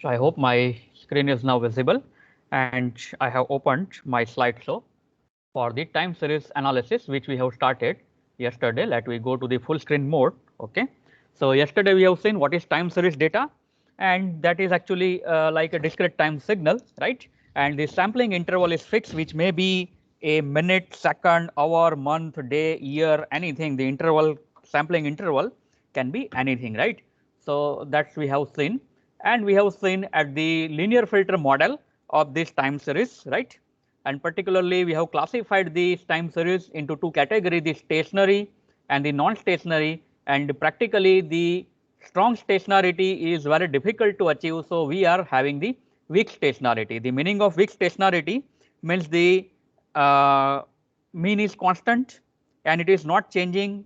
So I hope my screen is now visible, and I have opened my slideshow for the time series analysis which we have started yesterday. Let we go to the full screen mode. Okay. So yesterday we have seen what is time series data, and that is actually like a discrete time signal, right? And the sampling interval is fixed, which may be a minute, second, hour, month, day, year, anything. The interval sampling interval can be anything, right? So that's we have seen, and we have seen at the linear filter model of this time series, right? And particularly we have classified these time series into two categories, the stationary and the non-stationary, and practically the strong stationarity is very difficult to achieve. So we are having the weak stationarity. The meaning of weak stationarity means the uh, mean is constant and it is not changing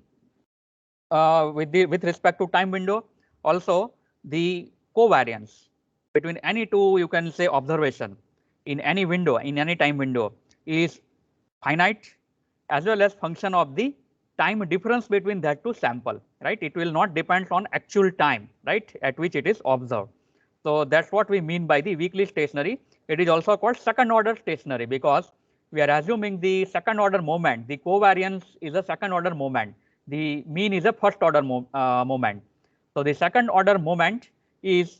with respect to time window. Also the covariance between any two, you can say, observation in any window, in any time window, is finite, as well as function of the time difference between that two sample, right? It will not depend on actual time, right, at which it is observed. So that's what we mean by the weakly stationary. It is also called second order stationary because we are assuming the second order moment. The covariance is a second order moment. The mean is a first order moment. So the second order moment is,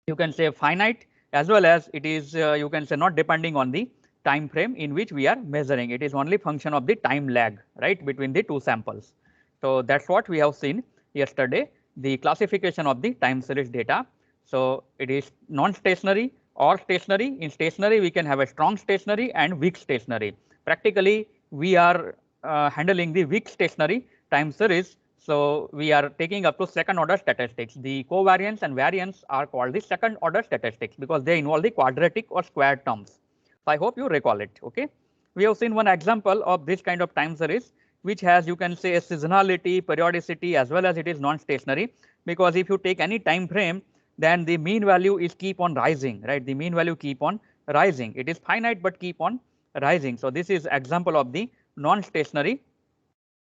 you can say, finite, as well as it is you can say not depending on the time frame in which we are measuring. It is only function of the time lag, right, between the two samples. So that's what we have seen yesterday, the classification of the time series data. So it is non-stationary or stationary. In stationary we can have a strong stationary and weak stationary. Practically we are handling the weak stationary time series. So we are taking up to second order statistics. The covariance and variance are called the second order statistics because they involve the quadratic or square terms. So I hope you recall it. Okay. We have seen one example of this kind of time series which has, you can say, a seasonality, periodicity, as well as it is non-stationary, because if you take any time frame, then the mean value is keep on rising, right? The mean value keep on rising. It is finite but keep on rising. So this is example of the non-stationary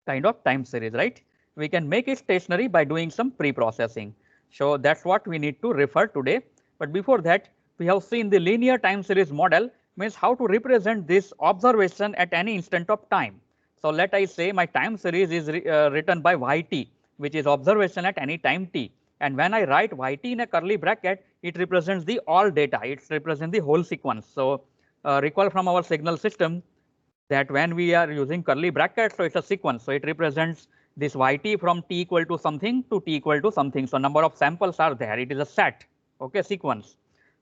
kind of time series, right? We can make it stationary by doing some pre-processing. So that's what we need to refer today. But before that, we have seen the linear time series model, means how to represent this observation at any instant of time. So let I say my time series is written by yt, which is observation at any time t. And when I write yt in a curly bracket, it represents the all data. It represents the whole sequence. So recall from our signal system that when we are using curly brackets, so it's a sequence. So it represents this yt from t equal to something to t equal to something. So number of samples are there. It is a set, okay, sequence.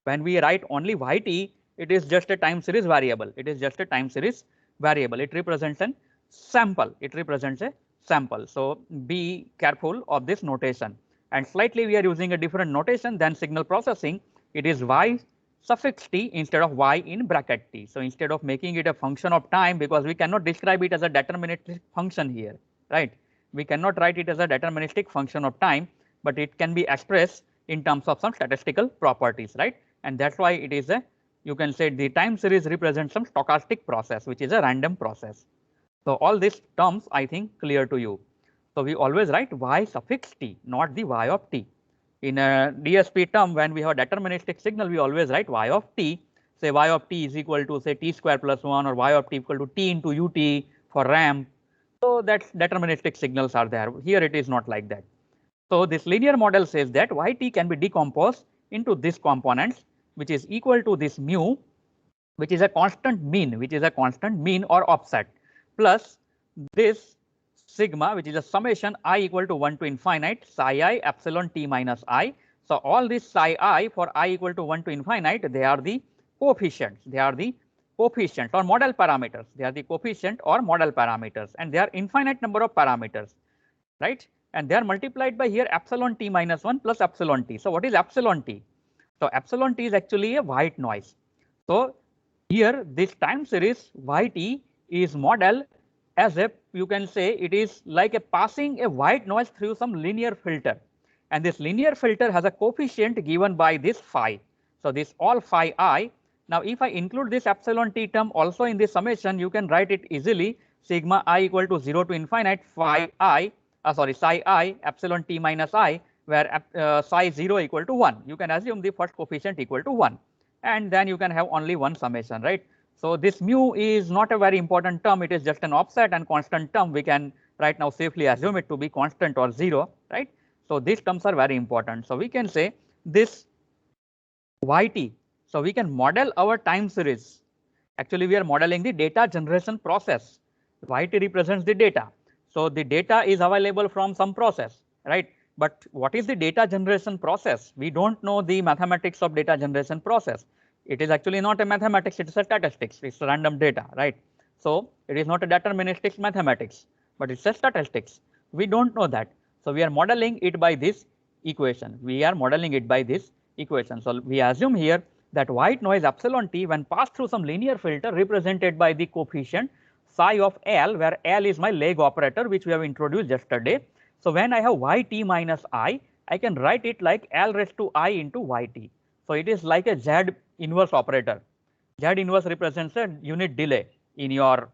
When we write only yt, it is just a time series variable. It is just a time series variable. It represents a sample. It represents a sample. So be careful of this notation. And slightly we are using a different notation than signal processing. It is y suffix t instead of y in bracket t. So instead of making it a function of time, because we cannot describe it as a deterministic function here, right? We cannot write it as a deterministic function of time, but it can be expressed in terms of some statistical properties, right? And that's why it is a, you can say, the time series represents some stochastic process, which is a random process. So all these terms I think clear to you. So we always write y suffix t, not the y of t. In a DSP term, when we have deterministic signal, we always write y of t. Say y of t is equal to, say, t square plus 1, or y of t equal to t into ut for ramp. So that's deterministic signals are there. Here it is not like that. So this linear model says that yt can be decomposed into these components, which is equal to this mu, which is a constant mean, or offset, plus this sigma, which is a summation I equal to 1 to infinite psi I epsilon t minus I. So all this psi I for I equal to 1 to infinite, they are the coefficients. They are the coefficients or model parameters. They are the coefficient or model parameters, and they are infinite number of parameters, right? And they are multiplied by here epsilon t minus 1 plus epsilon t. So what is epsilon t? So epsilon t is actually a white noise. So here this time series yt is model as if, you can say, it is like a passing a white noise through some linear filter, and this linear filter has a coefficient given by this phi. So this all phi I. Now if I include this epsilon t term also in this summation, you can write it easily, sigma I equal to 0 to infinite phi I, sorry, psi I epsilon t minus I where psi 0 equal to 1. You can assume the first coefficient equal to 1, and then you can have only one summation, right? So this mu is not a very important term, it is just an offset and constant term. We can right now safely assume it to be constant or 0, right? So these terms are very important. So we can say this yt. So we can model our time series. Actually, we are modeling the data generation process. Yt represents the data. So the data is available from some process, right? But what is the data generation process? We don't know the mathematics of data generation process. It is actually not a mathematics, it is a statistics, it's random data, right? So it is not a deterministic mathematics, but it's a statistics. We don't know that. So we are modeling it by this equation. We are modeling it by this equation. So we assume here that white noise epsilon t when passed through some linear filter represented by the coefficient psi of L, where L is my lag operator which we have introduced yesterday. So when I have yt minus I can write it like L raised to I into yt. So it is like a Z inverse operator. Z inverse represents a unit delay in your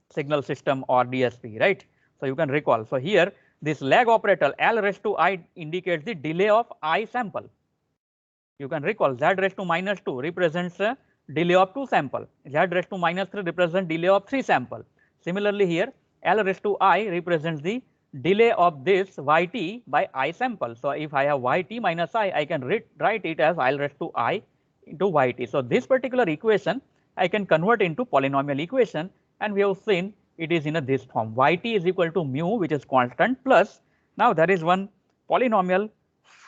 signal system or DSP, right? So you can recall. So here this lag operator L raised to I indicates the delay of I sample. You can recall Z raised to minus 2 represents a delay of 2 sample. Z raised to minus 3 represents delay of 3 sample. Similarly here L raised to I represents the delay of this yt by I sample. So if I have yt minus I can write it as L raised to I into yt. So this particular equation I can convert into polynomial equation, and we have seen it is in this form. Yt is equal to mu, which is constant, plus now there is one polynomial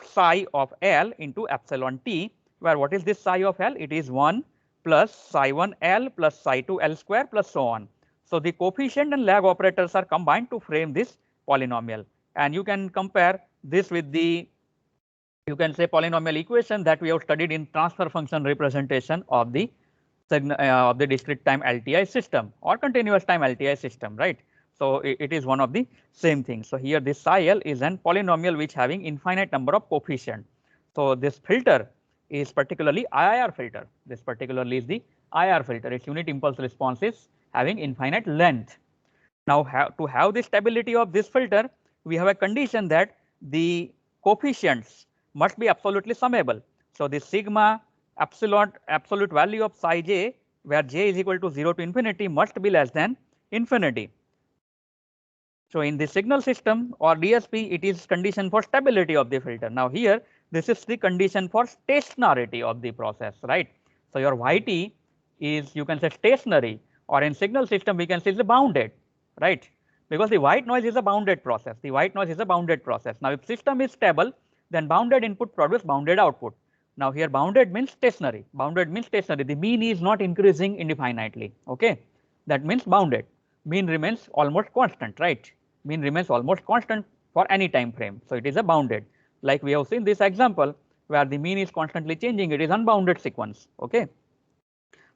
psi of L into epsilon t, where what is this psi of L? It is 1 plus psi 1 L plus psi 2 L square plus so on. So the coefficient and lag operators are combined to frame this polynomial, and you can compare this with the, you can say, polynomial equation that we have studied in transfer function representation of the discrete time LTI system or continuous time LTI system, right? So it is one of the same things. So here this psi L is an polynomial which having infinite number of coefficient. So this filter is particularly IIR filter. This particularly is the IIR filter. Its unit impulse response is having infinite length. Now to have the stability of this filter, we have a condition that the coefficients must be absolutely summable. So the sigma absolute value of psi j, where j is equal to 0 to infinity, must be less than infinity. So in the signal system or DSP, it is condition for stability of the filter. Now here, this is the condition for stationarity of the process, right? So your yt is, you can say, stationary, or in signal system we can say it's bounded, right? Because the white noise is a bounded process. The white noise is a bounded process. Now if system is stable, then bounded input produce bounded output. Now here bounded means stationary. Bounded means stationary. The mean is not increasing indefinitely. Okay, that means bounded. Mean remains almost constant, right? Mean remains almost constant for any time frame. So it is a bounded. Like we have seen this example where the mean is constantly changing. It is unbounded sequence. Okay.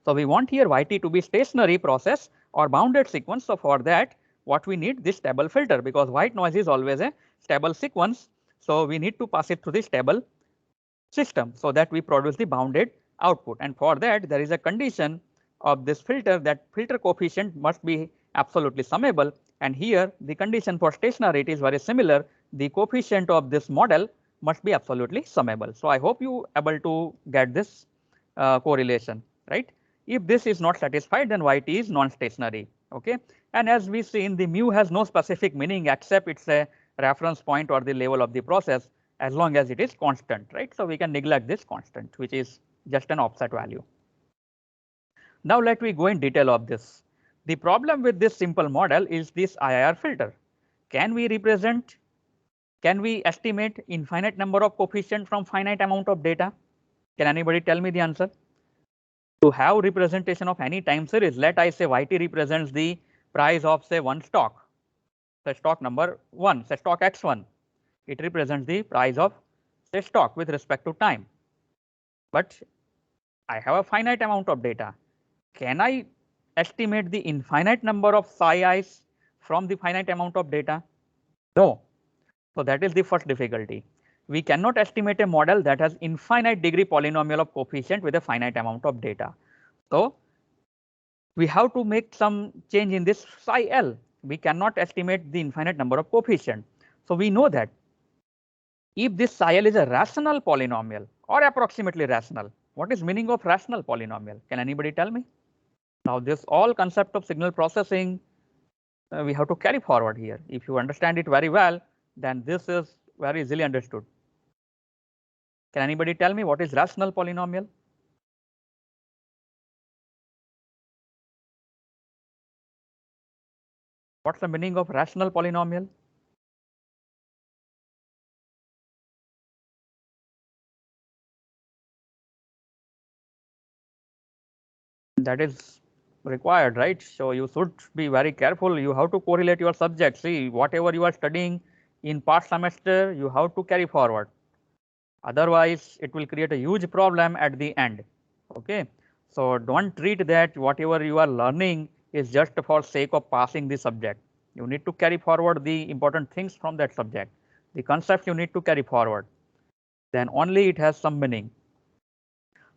So we want here yt to be stationary process or bounded sequence. So for that, what we need, this stable filter, because white noise is always a stable sequence. So we need to pass it through the stable system so that we produce the bounded output. And for that, there is a condition of this filter that filter coefficient must be absolutely summable. And here the condition for stationarity is very similar. The coefficient of this model must be absolutely summable. So I hope you able to get this correlation, right? If this is not satisfied, then yt is non-stationary. Okay, and as we see, in the mu has no specific meaning except it's a reference point or the level of the process, as long as it is constant, right? So we can neglect this constant, which is just an offset value. Now let me go in detail of this. The problem with this simple model is this IIR filter. Can we estimate infinite number of coefficient from finite amount of data? Can anybody tell me the answer? To have representation of any time series, let I say yt represents the price of, say, one stock, say stock number 1, say stock x1. It represents the price of, say, stock with respect to time. But I have a finite amount of data. Can I estimate the infinite number of psi i's from the finite amount of data? No. So that is the first difficulty. We cannot estimate a model that has infinite degree polynomial of coefficient with a finite amount of data. So we have to make some change in this psi L. We cannot estimate the infinite number of coefficient. So we know that if this psi l is a rational polynomial or approximately rational. What is meaning of rational polynomial? Can anybody tell me? Now this all concept of signal processing we have to carry forward here. If you understand it very well, then this is very easily understood. Can anybody tell me what is rational polynomial? What's the meaning of rational polynomial? That is required, right? So you should be very careful. You have to correlate your subject. See, whatever you are studying in past semester, you have to carry forward. Otherwise, it will create a huge problem at the end. Okay. So don't treat that whatever you are learning is just for sake of passing the subject. You need to carry forward the important things from that subject. The concepts you need to carry forward. Then only it has some meaning.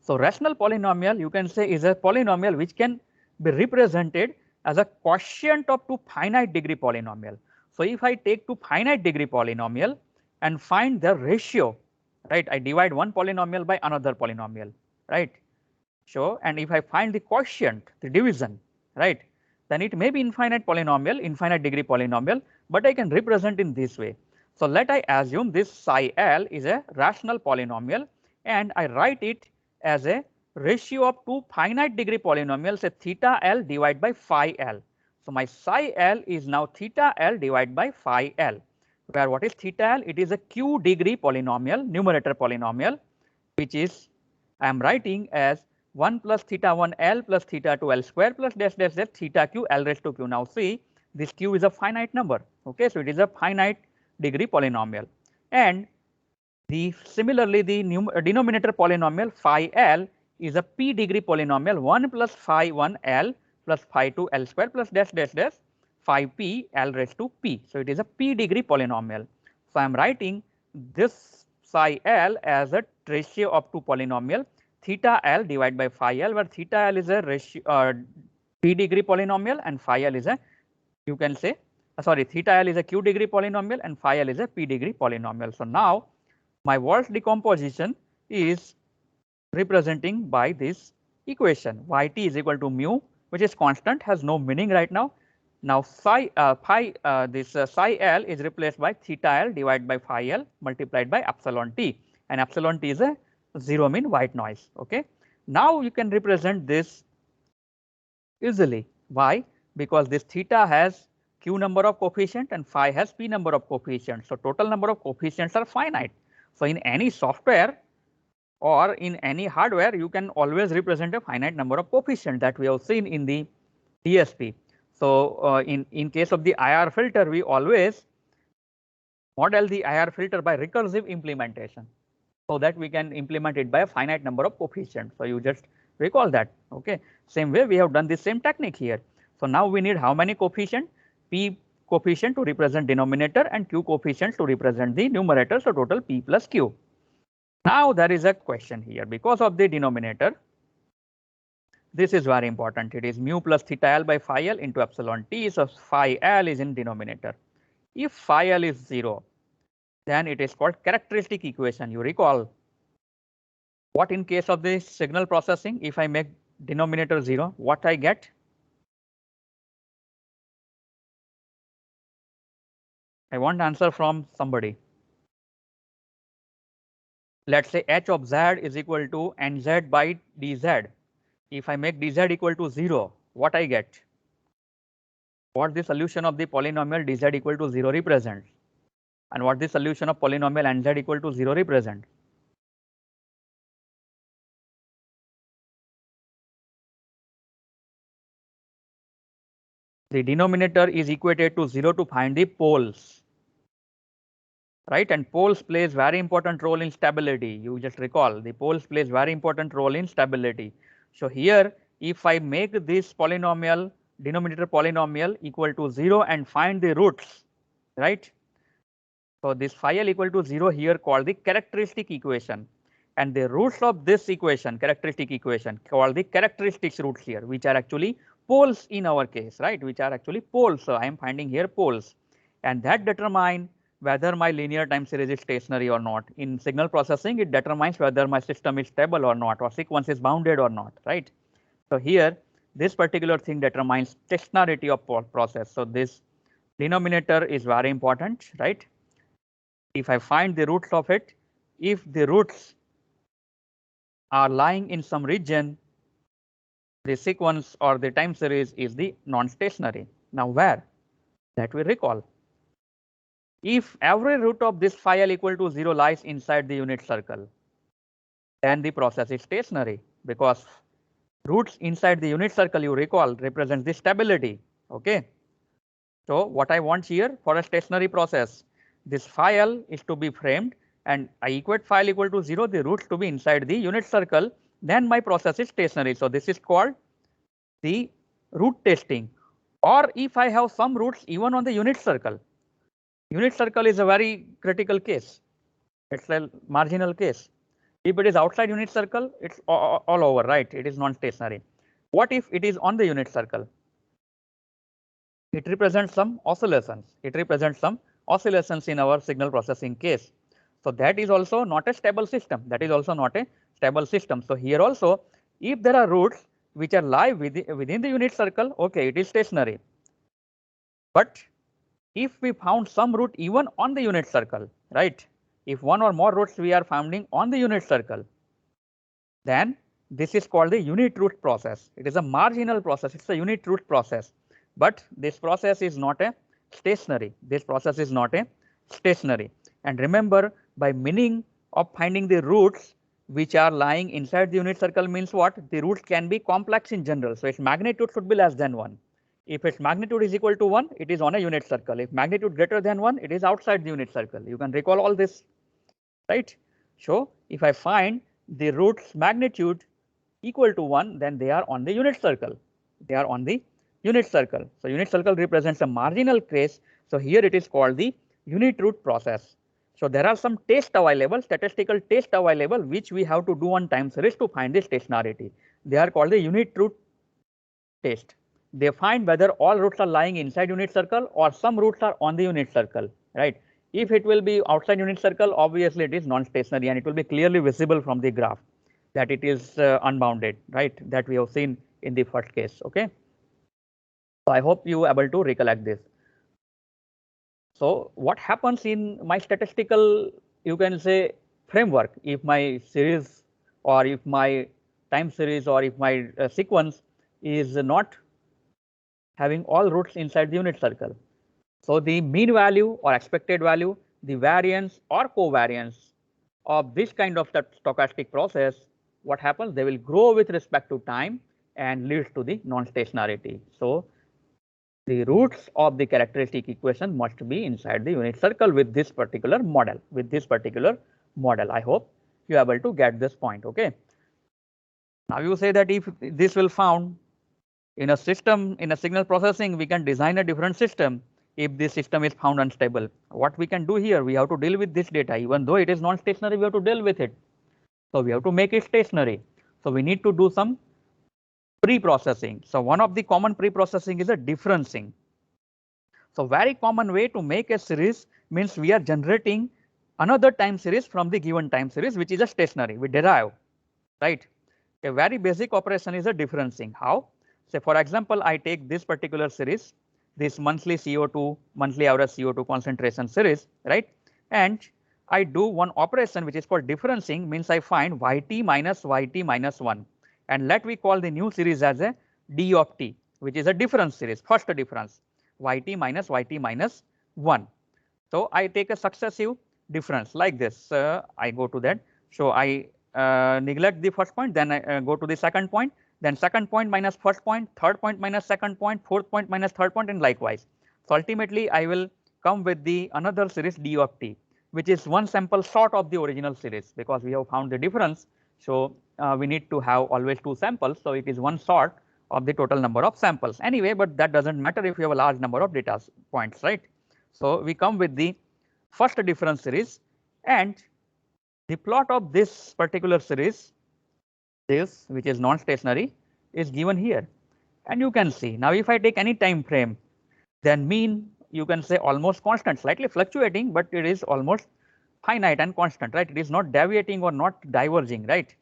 So rational polynomial, you can say, is a polynomial which can be represented as a quotient of two finite degree polynomial. So if I take two finite degree polynomial and find the ratio, right, I divide one polynomial by another polynomial, right. So, and if I find the quotient, the division, right, then it may be infinite polynomial, infinite degree polynomial, but I can represent in this way. So let I assume this psi l is a rational polynomial and I write it as a ratio of two finite degree polynomials, say theta l divided by phi l. So my psi l is now theta l divided by phi l, where what is theta l? It is a q degree polynomial, numerator polynomial, which is I am writing as 1 plus theta 1 l plus theta 2 l square plus dash dash dash theta q l raised to q. Now see, this q is a finite number. Okay, so it is a finite degree polynomial, and similarly the denominator polynomial phi l is a p degree polynomial 1 plus phi 1 l plus phi 2 l square plus dash dash dash phi p l raised to p. So it is a p degree polynomial. So I am writing this psi l as a ratio of two polynomial theta l divided by phi l, where theta l is a ratio p degree polynomial and phi l is a, you can say, sorry, theta l is a q degree polynomial and phi l is a p degree polynomial. So now my Walsh decomposition is representing by this equation yt is equal to mu, which is constant, has no meaning right now. Now psi l is replaced by theta l divided by phi l multiplied by epsilon t, and epsilon t is a zero mean white noise. Okay. Now you can represent this easily. Why? Because this theta has q number of coefficient and phi has p number of coefficients. So total number of coefficients are finite. So in any software or in any hardware, you can always represent a finite number of coefficients that we have seen in the DSP. So in case of the IR filter, we always model the IR filter by recursive implementation, so that we can implement it by a finite number of coefficients. So you just recall that. Okay. Same way we have done the same technique here. So now we need how many coefficient? P coefficient to represent denominator and q coefficients to represent the numerator. So total p plus q. Now there is a question here because of the denominator. This is very important. It is mu plus theta l by phi l into epsilon t. So phi l is in denominator. If phi l is 0, then it is called characteristic equation. You recall what in case of the signal processing, if I make denominator 0, what I get? I want answer from somebody. Let's say h of z is equal to nz by dz. If I make dz equal to 0, what I get? What the solution of the polynomial dz equal to 0 represents? And what the solution of polynomial nz equal to 0 represent? The denominator is equated to 0 to find the poles, right? And poles plays very important role in stability. You just recall the poles plays very important role in stability. So here, if I make this polynomial denominator polynomial equal to 0 and find the roots, right? So this phi l equal to 0 here called the characteristic equation, and the roots of this equation, characteristic equation, called the characteristics roots here, which are actually poles in our case, right? Which are actually poles. So I am finding here poles, and that determine whether my linear time series is stationary or not. In signal processing, it determines whether my system is stable or not, or sequence is bounded or not, right? So here, this particular thing determines stationarity of process. So this denominator is very important, right? If I find the roots of it, if the roots are lying in some region, the sequence or the time series is the non-stationary. Now where? That we recall. If every root of this phi L equal to 0 lies inside the unit circle, then the process is stationary, because roots inside the unit circle, you recall, represents the stability. Okay. So what I want here for a stationary process, this phi L is to be framed, and I equate phi L equal to 0, the roots to be inside the unit circle, then my process is stationary. So this is called the root testing. Or if I have some roots even on the unit circle is a very critical case. It's a marginal case. If it is outside unit circle, it's all over, right? It is non-stationary. What if it is on the unit circle? It represents some oscillations. It represents some oscillations in our signal processing case. So that is also not a stable system. That is also not a stable system. So here also, if there are roots which are lie within the unit circle, okay, it is stationary. But if we found some root even on the unit circle, right? If one or more roots we are finding on the unit circle, then this is called the unit root process. It is a marginal process. It's a unit root process. But this process is not a stationary. This process is not a stationary. And remember, by meaning of finding the roots which are lying inside the unit circle means what? The roots can be complex in general. So its magnitude should be less than 1. If its magnitude is equal to 1, it is on a unit circle. If magnitude greater than 1, it is outside the unit circle. You can recall all this, right? So if I find the roots magnitude equal to 1, then they are on the unit circle. They are on the unit circle. So unit circle represents a marginal case. So here it is called the unit root process. So there are some tests available, statistical tests available, which we have to do on time series to find the stationarity. They are called the unit root test. They find whether all roots are lying inside unit circle or some roots are on the unit circle, right? If it will be outside unit circle, obviously it is non-stationary and it will be clearly visible from the graph that it is unbounded, right? That we have seen in the first case, okay? So I hope you are able to recollect this. So what happens in my statistical, you can say, framework, if my series or if my time series or if my sequence is not having all roots inside the unit circle. So the mean value or expected value, the variance or covariance of this kind of stochastic process, what happens? They will grow with respect to time and leads to the non-stationarity. So the roots of the characteristic equation must be inside the unit circle with this particular model. I hope you are able to get this point. Okay. Now you say that if this will found in a system, in a signal processing, we can design a different system if this system is found unstable. What we can do here, we have to deal with this data. Even though it is non-stationary, we have to deal with it. So we have to make it stationary. So we need to do some pre-processing. So one of the common pre-processing is a differencing. So very common way to make a series means we are generating another time series from the given time series, which is a stationary. We derive, right? A very basic operation is a differencing. How? Say for example, I take this particular series, this monthly CO2, monthly average CO2 concentration series, right? And I do one operation which is called differencing, means I find yt minus 1. And let we call the new series as a d of t, which is a difference series, first difference, yt minus 1. So I take a successive difference like this. I go to that. So I neglect the first point, then I go to the second point, then second point minus first point, third point minus second point, fourth point minus third point, and likewise. So ultimately, I will come with the another series d of t, which is one sample short of the original series, because we have found the difference. So we need to have always two samples. So it is one short of the total number of samples. Anyway, but that doesn't matter if you have a large number of data points, right? So we come with the first difference series, and the plot of this particular series, this which is non-stationary, is given here. And you can see now if I take any time frame, then mean you can say almost constant, slightly fluctuating, but it is almost finite and constant, right? It is not deviating or not diverging, right?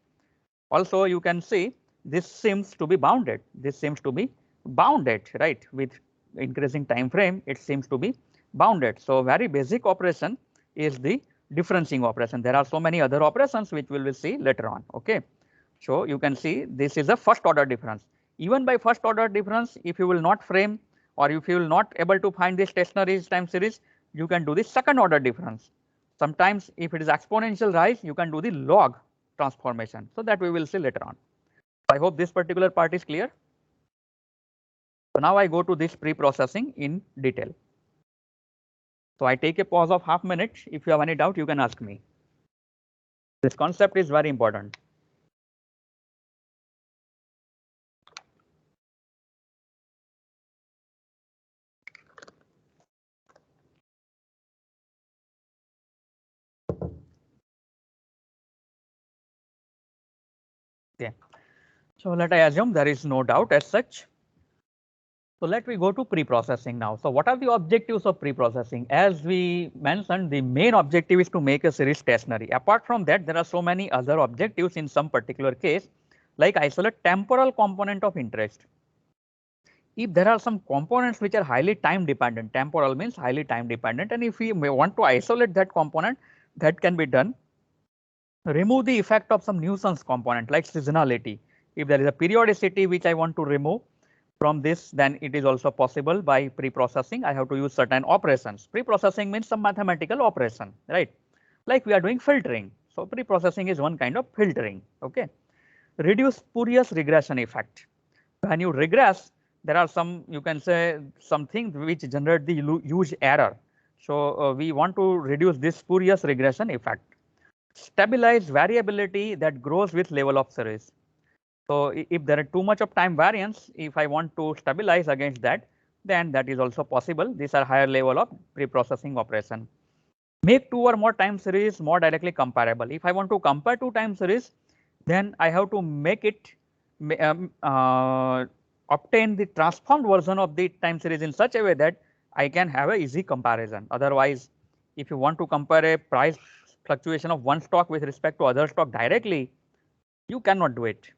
Also, you can see this seems to be bounded. This seems to be bounded, right? With increasing time frame, it seems to be bounded. So, very basic operation is the differencing operation. There are so many other operations which we will see later on. Okay. So, you can see this is a first order difference. Even by first order difference, if you will not frame or if you will not able to find the stationary time series, you can do the second order difference. Sometimes if it is exponential rise, you can do the log transformation. So, that we will see later on. I hope this particular part is clear. So, now I go to this pre-processing in detail. So, I take a pause of half minute. If you have any doubt, you can ask me. This concept is very important. Okay. So, let I assume there is no doubt as such. So, let me go to pre-processing now. So, what are the objectives of pre-processing? As we mentioned, the main objective is to make a series stationary. Apart from that, there are so many other objectives in some particular case, like isolate temporal component of interest. If there are some components which are highly time dependent, temporal means highly time dependent, and if we may want to isolate that component, that can be done. Remove the effect of some nuisance component like seasonality. If there is a periodicity which I want to remove from this, then it is also possible by pre-processing. I have to use certain operations. Pre-processing means some mathematical operation, right? Like we are doing filtering. So pre-processing is one kind of filtering. Okay. Reduce spurious regression effect. When you regress, there are some, you can say, something which generate the huge error. So we want to reduce this spurious regression effect. Stabilize variability that grows with level of series. So if there are too much of time variance, if I want to stabilize against that, then that is also possible. These are higher level of pre-processing operation. Make two or more time series more directly comparable. If I want to compare two time series, then I have to make it obtain the transformed version of the time series in such a way that I can have a easy comparison. Otherwise, if you want to compare a price fluctuation of one stock with respect to other stock directly, you cannot do it.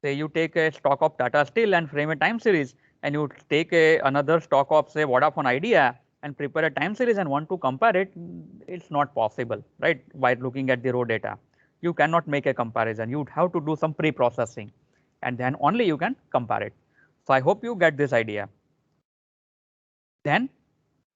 Say you take a stock of Tata Steel and frame a time series, and you take another stock of say Vodafone Idea and prepare a time series and want to compare it, it's not possible, right? By looking at the raw data, you cannot make a comparison. You have to do some pre-processing, and then only you can compare it. So I hope you get this idea. Then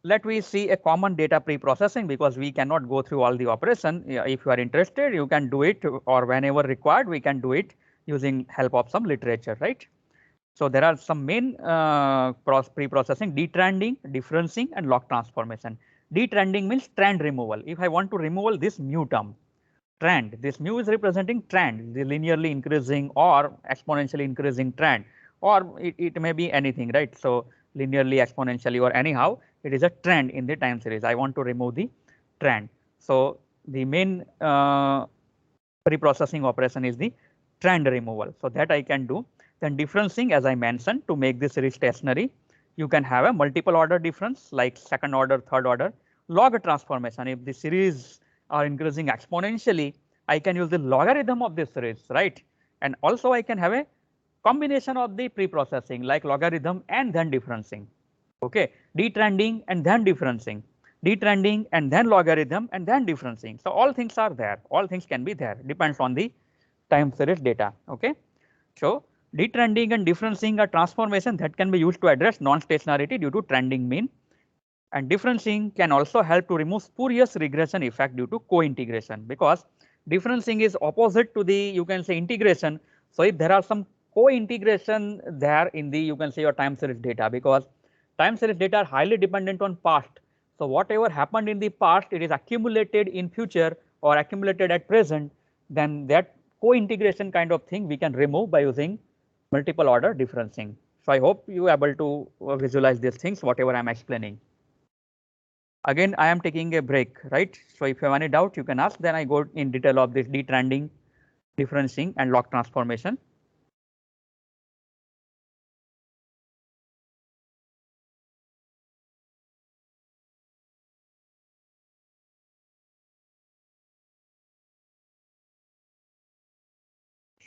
let we see a common data pre-processing, because we cannot go through all the operation. If you are interested, you can do it, or whenever required, we can do it using help of some literature, right? So there are some main pre-processing: detrending, differencing, and log transformation. Detrending means trend removal. If I want to remove this mu term, trend, this mu is representing trend, the linearly increasing or exponentially increasing trend, or it may be anything, right? So linearly, exponentially, or anyhow, it is a trend in the time series. I want to remove the trend. So the main pre-processing operation is the trend removal. So that I can do. Then differencing, as I mentioned, to make this series stationary, you can have a multiple order difference like second order, third order. Log transformation, if the series are increasing exponentially, I can use the logarithm of this series, right? And also I can have a combination of the pre-processing like logarithm and then differencing. Okay, detrending and then differencing, detrending and then logarithm and then differencing. So all things are there. All things can be there. Depends on the time series data. Okay, so detrending and differencing are transformation that can be used to address non-stationarity due to trending mean. And differencing can also help to remove spurious regression effect due to co-integration, because differencing is opposite to the, you can say, integration. So if there are some co-integration there in the, you can say, your time series data, because time series data are highly dependent on past. So whatever happened in the past, it is accumulated in future or accumulated at present, then that co-integration kind of thing we can remove by using multiple order differencing. So I hope you are able to visualize these things, whatever I am explaining. Again, I am taking a break, right? So if you have any doubt, you can ask. Then I go in detail of this detrending, differencing, and log transformation.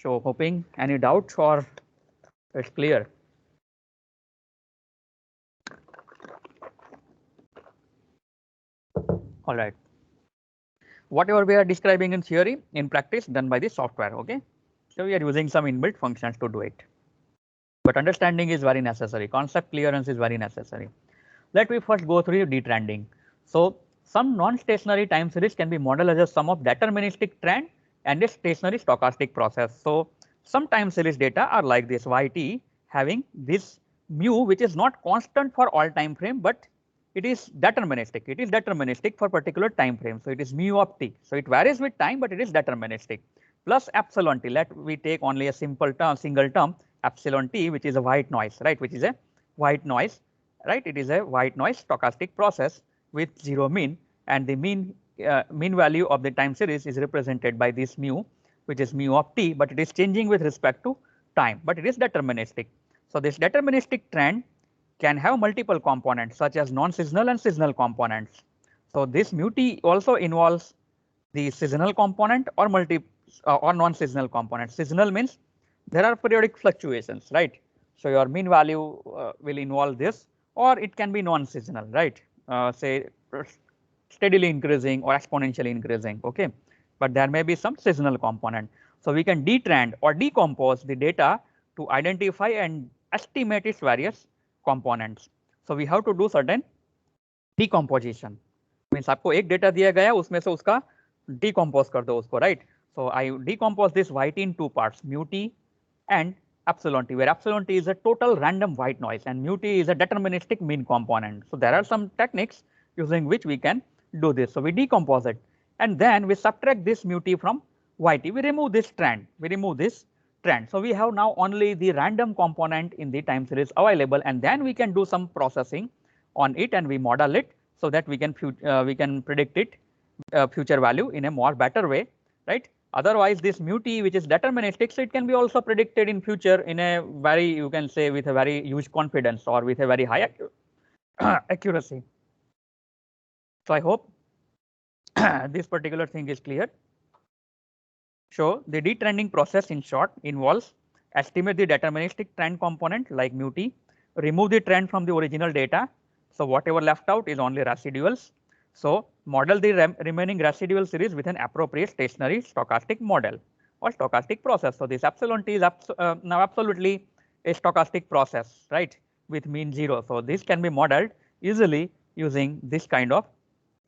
So hoping any doubts or it's clear. All right. Whatever we are describing in theory, in practice done by the software. Okay. So we are using some inbuilt functions to do it. But understanding is very necessary. Concept clearance is very necessary. Let me first go through detrending. So some non-stationary time series can be modeled as a sum of deterministic trend and a stationary stochastic process. So some time series data are like this yt having this mu which is not constant for all time frame, but it is deterministic. It is deterministic for particular time frame. So it is mu of t. So it varies with time, but it is deterministic. Plus epsilon t. Let we take only a simple term, single term epsilon t, which is a white noise, right? Which is a white noise, right? It is a white noise stochastic process with zero mean, and the mean value of the time series is represented by this mu, which is mu of t, but it is changing with respect to time, but it is deterministic. So this deterministic trend can have multiple components such as non-seasonal and seasonal components. So this mu t also involves the seasonal component or or non-seasonal component. Seasonal means there are periodic fluctuations, right? So your mean value will involve this, or it can be non-seasonal, right? Say steadily increasing or exponentially increasing, okay? But there may be some seasonal component. So we can detrend or decompose the data to identify and estimate its various components. So we have to do certain decomposition. Means आपको एक data दिया गया उसमें से उसका decompose कर दो उसको, right? So I decompose this yt in two parts, mu t and epsilon t, where epsilon t is a total random white noise and mu t is a deterministic mean component. So there are some techniques using which we can do this. So we decompose it and then we subtract this mu t from yt. We remove this trend. We remove this trend. So we have now only the random component in the time series available, and then we can do some processing on it and we model it so that we can predict it future value in a more better way, right? Otherwise, this mu t, which is deterministic, so it can be also predicted in future in a very, you can say, with a very huge confidence or with a very high accuracy. So I hope this particular thing is clear. So the detrending process, in short, involves estimate the deterministic trend component like mu t, remove the trend from the original data. So whatever left out is only residuals. So model the remaining residual series with an appropriate stationary stochastic model or stochastic process. So this epsilon t is now absolutely a stochastic process, right, with mean 0. So this can be modeled easily using this kind of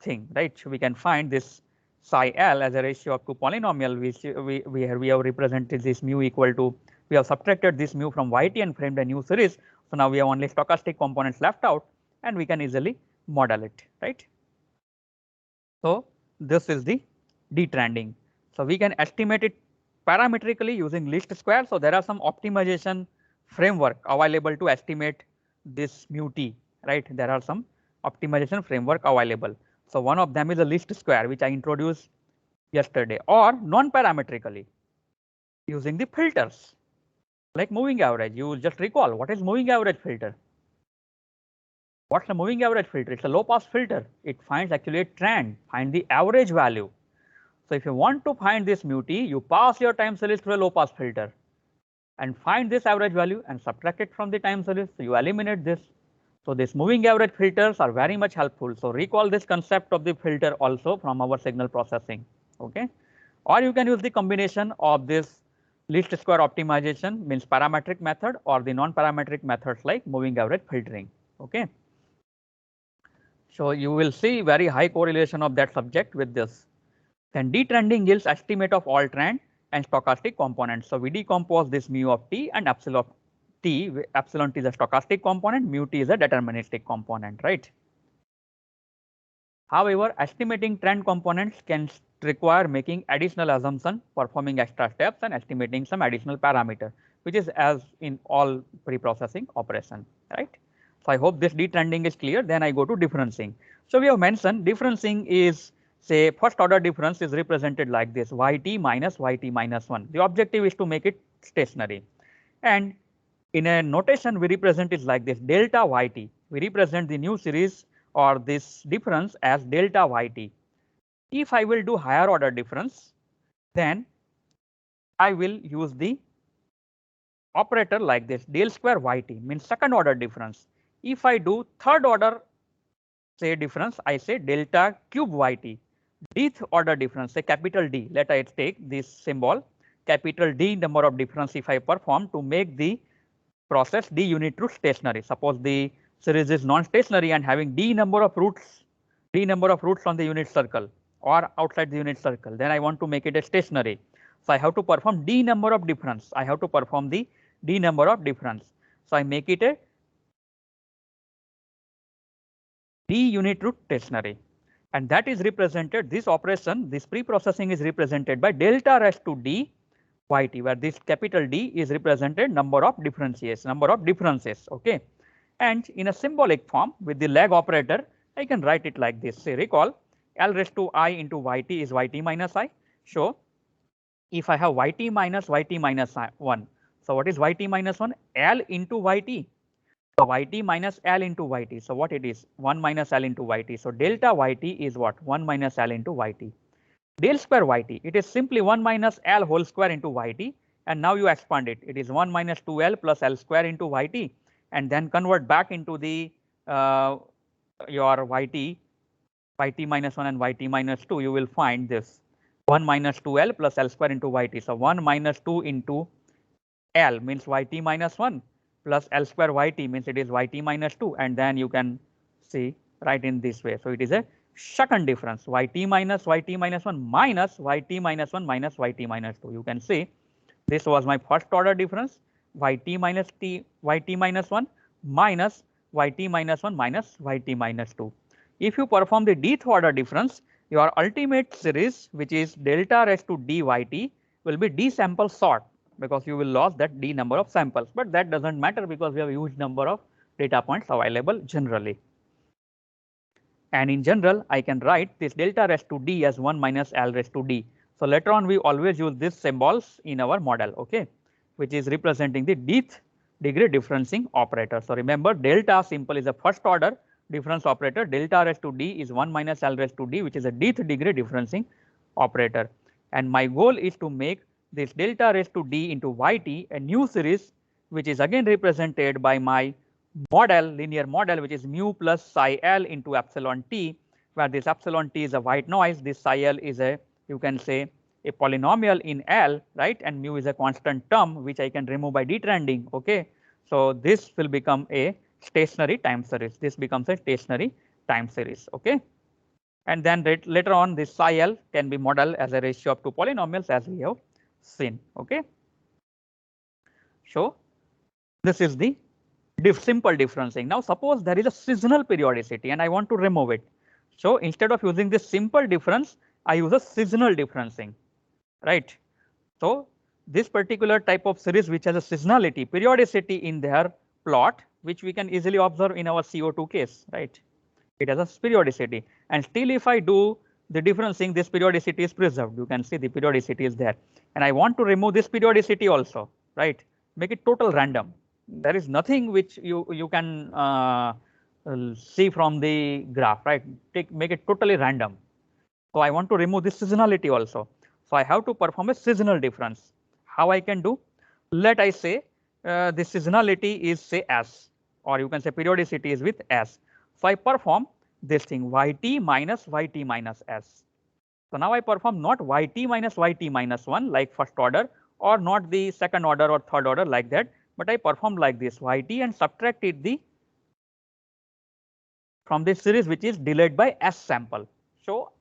thing, right? So we can find this psi l as a ratio of two polynomial, which we have represented this mu equal to, we have subtracted this mu from yt and framed a new series. So now we have only stochastic components left out and we can easily model it, right? So this is the detrending. So we can estimate it parametrically using least square. So there are some optimization framework available to estimate this mu t, right? There are some optimization framework available. So one of them is a least square, which I introduced yesterday, or non-parametrically using the filters like moving average. You just recall what is moving average filter. What's the moving average filter? It's a low pass filter. It finds actually a trend, find the average value. So if you want to find this mu t, you pass your time series through a low pass filter and find this average value and subtract it from the time series. So you eliminate this. So these moving average filters are very much helpful. So recall this concept of the filter also from our signal processing, okay? Or you can use the combination of this least square optimization, means parametric method, or the non-parametric methods like moving average filtering, okay? So you will see very high correlation of that subject with this. Then detrending yields estimate of all trend and stochastic components. So we decompose this mu of t and epsilon t. Epsilon t is a stochastic component, mu t is a deterministic component, right? However, estimating trend components can require making additional assumption, performing extra steps, and estimating some additional parameter, which is as in all pre-processing operation, right? So I hope this detrending is clear. Then I go to differencing. So we have mentioned differencing is, say, first order difference is represented like this, yt minus 1. The objective is to make it stationary. And in a notation, we represent it like this, delta yt. We represent the new series or this difference as delta yt. If I will do higher order difference, then I will use the operator like this. Del square yt means second order difference. If I do third order say difference, I say delta cube yt. Dth order difference, say capital D. Let us take this symbol capital D number of difference if I perform to make the process D unit root stationary. Suppose the series is non-stationary and having D number of roots on the unit circle or outside the unit circle, then I want to make it a stationary. So I have to perform D number of difference. I have to perform the D number of difference. So I make it a D unit root stationary, and that is represented, this operation, this pre-processing is represented by delta raised to D yt, where this capital D is represented number of differences, okay. And in a symbolic form with the lag operator, I can write it like this. Say recall L raised to I into yt is yt minus I. So if I have yt minus 1, so what is yt minus 1? L into yt. So yt minus L into yt. So what it is? 1 minus L into yt. So delta yt is what? 1 minus L into yt. Del square yt, it is simply 1 minus L whole square into yt, and now you expand it. It is 1 minus 2L plus L square into yt, and then convert back into the your yt minus 1 and yt minus 2. You will find this 1 minus 2L plus L square into yt. So 1 minus 2 into L means yt minus 1 plus L square yt means it is yt minus 2, and then you can see right in this way. So it is a second difference yt minus 1 minus yt minus 1 minus yt minus 2. You can see this was my first order difference yt minus 1 minus yt minus 1 minus yt minus 2. If you perform the dth order difference, your ultimate series, which is delta raised to dyt, will be d sample sort, because you will lose that d number of samples, but that doesn't matter because we have a huge number of data points available generally. And in general, I can write this delta raised to D as 1 minus L raised to D. So later on, we always use these symbols in our model, okay, which is representing the dth degree differencing operator. So remember, delta simple is a first order difference operator. Delta raised to D is 1 minus L raised to D, which is a dth degree differencing operator. And my goal is to make this delta raised to D into yt a new series, which is again represented by my model, linear model, which is mu plus psi L into epsilon t, where this epsilon t is a white noise, this psi L is a, you can say, a polynomial in L, right, and mu is a constant term which I can remove by detrending, okay. So this will become a stationary time series. This becomes a stationary time series, okay. And then later on, this psi L can be modeled as a ratio of two polynomials, as we have seen, okay. So this is the simple differencing. Now suppose there is a seasonal periodicity and I want to remove it. So instead of using this simple difference, I use a seasonal differencing, right? So this particular type of series which has a seasonality, periodicity in their plot, which we can easily observe in our CO2 case, right? It has a periodicity, and still if I do the differencing, this periodicity is preserved. You can see the periodicity is there, and I want to remove this periodicity also, right? Make it total random. There is nothing which you can see from the graph, right? Make it totally random. So I want to remove this seasonality also. So I have to perform a seasonal difference. How I can do? Let I say the seasonality is say S, or you can say periodicity is with S. So I perform this thing yt minus S. So now I perform not yt minus 1 like first order, or not the second order or third order like that, but I perform like this yt and subtract it from this series which is delayed by S sample. So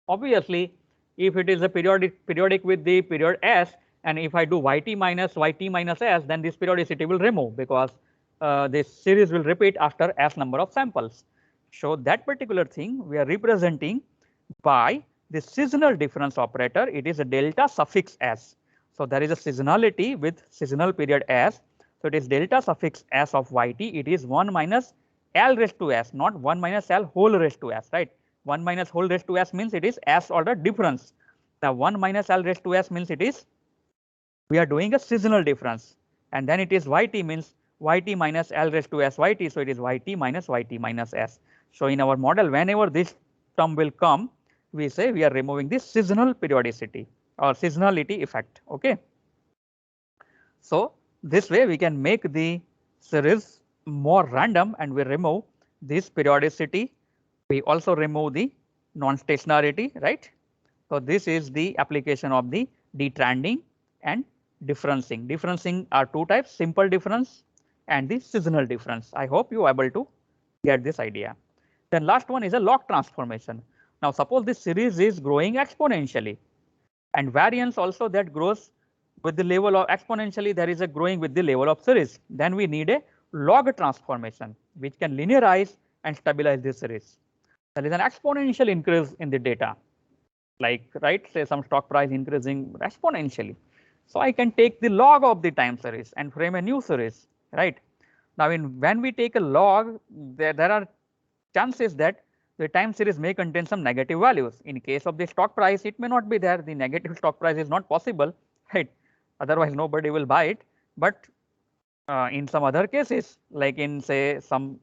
obviously, if it is a periodic with the period S, and if I do yt minus S, then this periodicity will remove, because this series will repeat after S number of samples. So that particular thing we are representing by the seasonal difference operator. It is a delta suffix S. So there is a seasonality with seasonal period S. So it is delta suffix S of yt. It is 1 minus L raised to S, not 1 minus L whole raised to S, right? 1 minus whole raised to S means it is S order difference. The 1 minus L raised to S means it is, we are doing a seasonal difference, and then it is yt means yt minus L raised to S yt. So it is yt minus S. So in our model, whenever this term will come, we say we are removing this seasonal periodicity or seasonality effect, okay. So this way we can make the series more random and we remove this periodicity. We also remove the non-stationarity, right? So this is the application of the detrending and differencing. Differencing are two types, simple difference and the seasonal difference. I hope you are able to get this idea. Then last one is a log transformation. Now suppose this series is growing exponentially and variance also that grows with the level of exponentially, there is a growing with the level of series. Then we need a log transformation which can linearize and stabilize this series. There is an exponential increase in the data, like right, say some stock price increasing exponentially. So I can take the log of the time series and frame a new series, right? Now when we take a log, there are chances that the time series may contain some negative values. In case of the stock price, it may not be there. The negative stock price is not possible, right? Otherwise, nobody will buy it. But in some other cases, like in say some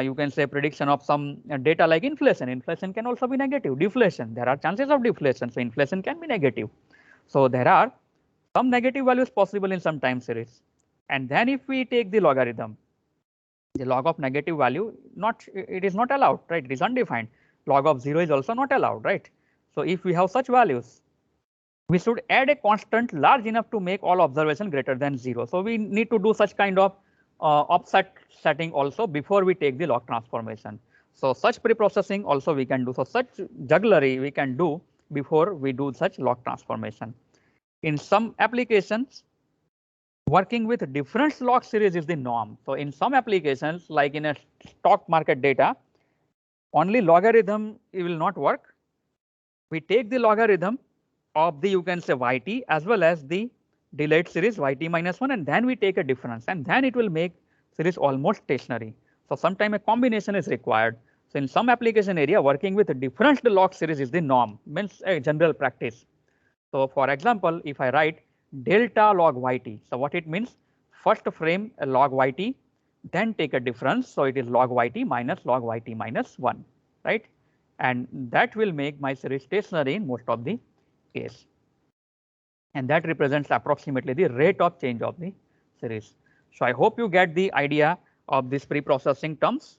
you can say prediction of some data like inflation. Inflation can also be negative. Deflation, there are chances of deflation. So inflation can be negative. So there are some negative values possible in some time series. And then if we take the logarithm, the log of negative value, it is not allowed, right? It is undefined. Log of 0 is also not allowed, right? So if we have such values, we should add a constant large enough to make all observation greater than 0. So we need to do such kind of offset setting also before we take the log transformation. So such pre-processing also we can do. So such jugglery we can do before we do such log transformation. In some applications, working with different log series is the norm. So in some applications, like in a stock market data, only logarithm it will not work. We take the logarithm of the, you can say, yt as well as the delayed series yt minus 1, and then we take a difference, and then it will make series almost stationary. So sometime a combination is required. So in some application area, working with a different log series is the norm, means a general practice. So for example, if I write delta log yt, so what it means, first frame a log yt, then take a difference. So it is log yt minus log yt minus 1, right? And that will make my series stationary in most of the case. And that represents approximately the rate of change of the series. So I hope you get the idea of this pre-processing terms.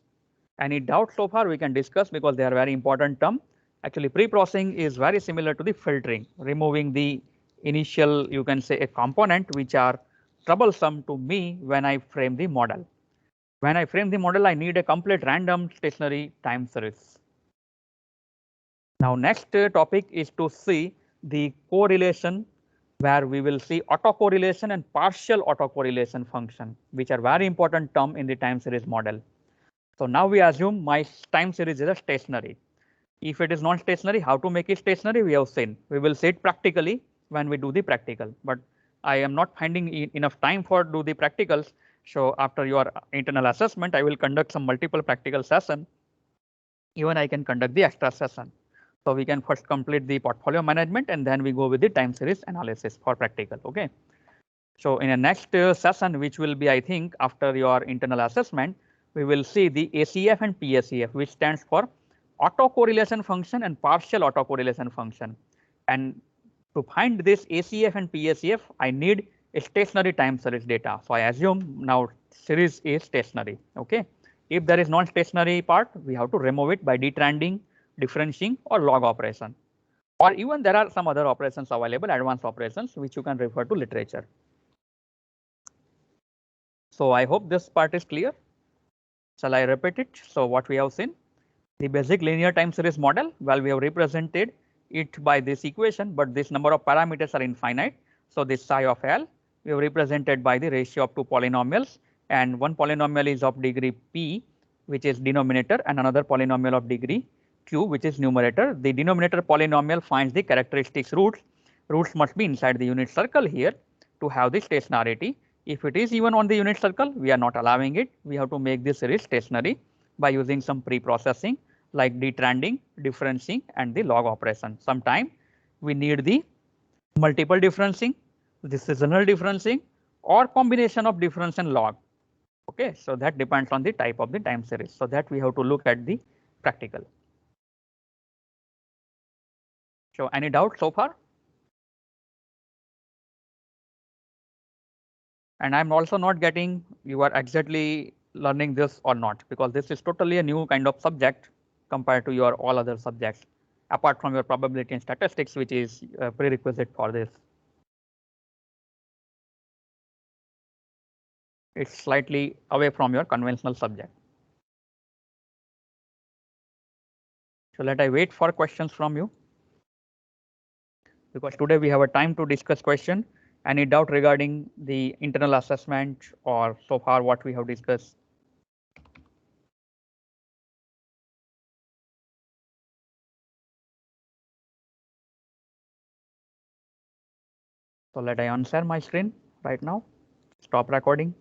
Any doubt so far we can discuss, because they are very important term. Actually, pre-processing is very similar to the filtering, removing the initial, you can say, a component which are troublesome to me when I frame the model. When I frame the model, I need a complete random stationary time series. Now next topic is to see the correlation, where we will see autocorrelation and partial autocorrelation function, which are very important term in the time series model. So now we assume my time series is a stationary. If it is non-stationary, how to make it stationary we have seen. We will see it practically when we do the practical, but I am not finding enough time for do the practicals. So after your internal assessment, I will conduct some multiple practical session. Even I can conduct the extra session. So we can first complete the portfolio management and then we go with the time series analysis for practical. Okay. So in the next session, which will be, I think, after your internal assessment, we will see the ACF and PSEF, which stands for autocorrelation function and partial autocorrelation function. And to find this ACF and PSEF, I need a stationary time series data. So I assume now series is stationary. Okay. If there is non-stationary part, we have to remove it by detrending, differentiating, or log operation. Or even there are some other operations available, advanced operations, which you can refer to literature. So I hope this part is clear. Shall I repeat it? So what we have seen, the basic linear time series model, well, we have represented it by this equation, but this number of parameters are infinite. So this psi of L, we have represented by the ratio of two polynomials, and one polynomial is of degree p, which is denominator, and another polynomial of degree q, which is numerator. The denominator polynomial finds the characteristics roots. Roots must be inside the unit circle here to have the stationarity. If it is even on the unit circle, we are not allowing it. We have to make this series stationary by using some pre-processing like detrending, differencing, and the log operation. Sometime we need the multiple differencing, the seasonal differencing, or combination of difference and log. Okay, so that depends on the type of the time series. So that we have to look at the practical. So any doubt so far? And I'm also not getting you are exactly learning this or not, because this is totally a new kind of subject compared to your all other subjects, apart from your probability and statistics, which is a prerequisite for this. It's slightly away from your conventional subject. So let I wait for questions from you, because today we have a time to discuss question. Any doubt regarding the internal assessment or so far what we have discussed? So let I unshare my screen right now. Stop recording.